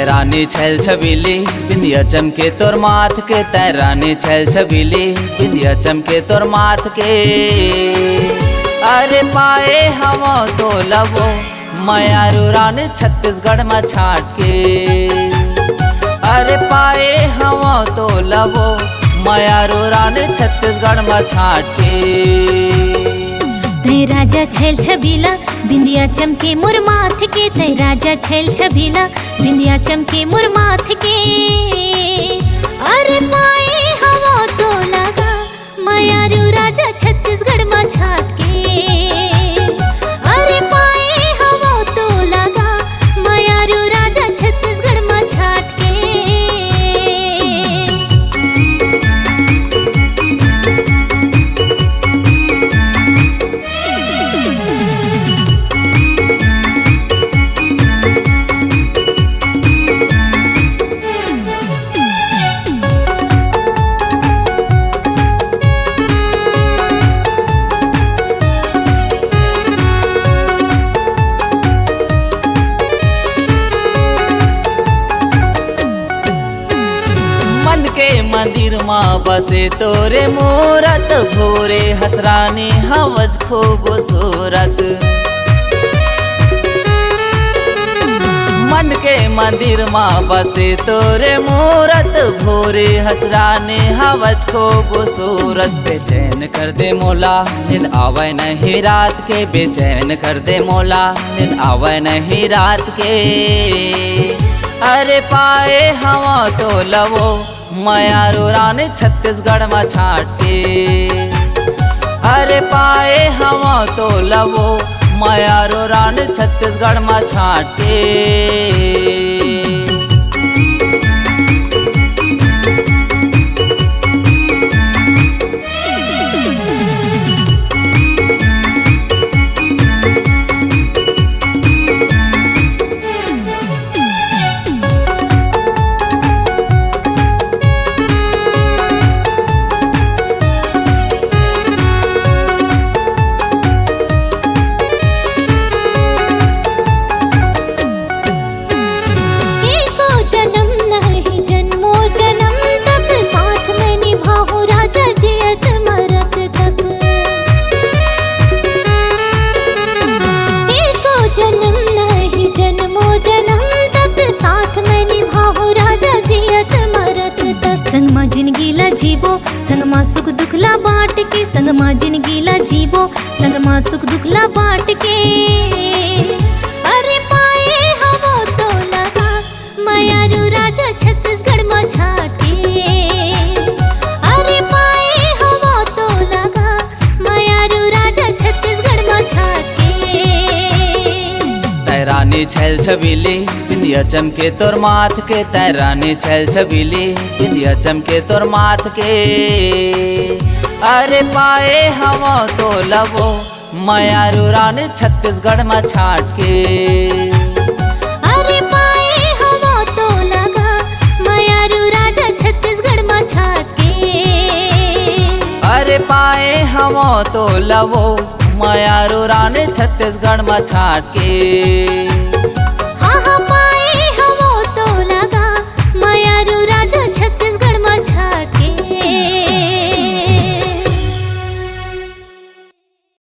तैरानी छैल छबीली बिंदिया चमके तोर माथ के, तैरानी छैल छबीली बिंदिया चमके तोर माथ के। अरे पाए हवा तो लवो मयारू रानी छत्तीसगढ़ में छाट के। अरे पाए हवा तो लवो मयारू रानी छत्तीसगढ़ में छाट के। तै राजा छैल छबीला बिंदिया चमके मोर माथ के, तै राजा छैल छबीला बिंदिया चमके मोर माथ के। अरे पाए हवा तो लगा मयारू राजा छत्तीसगढ़ में छाट के। अरे पाए हवा तो लगा मयारू राजा छत्तीसगढ़ में छाट के। मंदिर माँ बसे तोरे मूरत, भोरे हसरानी हवज खूब सूरत। मन के मंदिर माँ बसे तोरे मूरत, भोरे हसरानी हवज खूब सूरत। बेचैन कर दे मोला नींद आवे नहीं रात के, बेचैन कर दे मोला नींद आवे नहीं रात के। अरे पाए हवा तो लवो मयारू रानी छत्तीसगढ़ में छाट के। अरे पाए हवा तो लवो मयारू रानी छत्तीसगढ़ में छाट के। संग माँ जिंदगी ला जीवो संग माँ सुख दुख ला बांट के, संग माँ जिंदगी ला जीवो संग माँ सुख दुख ला बांट के। अरे पाए हवा तो लगा मयारू राजा छत्तीसगढ़ में छाट के। अरे पाए हवा तो लगा मयारू राजा छत्तीसगढ़ में छाट के। तैरानी छैल छबीली बिंदिया चमके तोर माथ के, तैरानी छैल छबीली बिंदिया चमके तोर माथ के। अरे पाए हवा तो लवो मयारू रानी छत्तीसगढ़ में छाट के। अरे पाए हवा तो लगा मयारू राजा छत्तीसगढ़ में छाट के। अरे पाए हवा तो लवो मयारू रानी छत्तीसगढ़ में छाट के।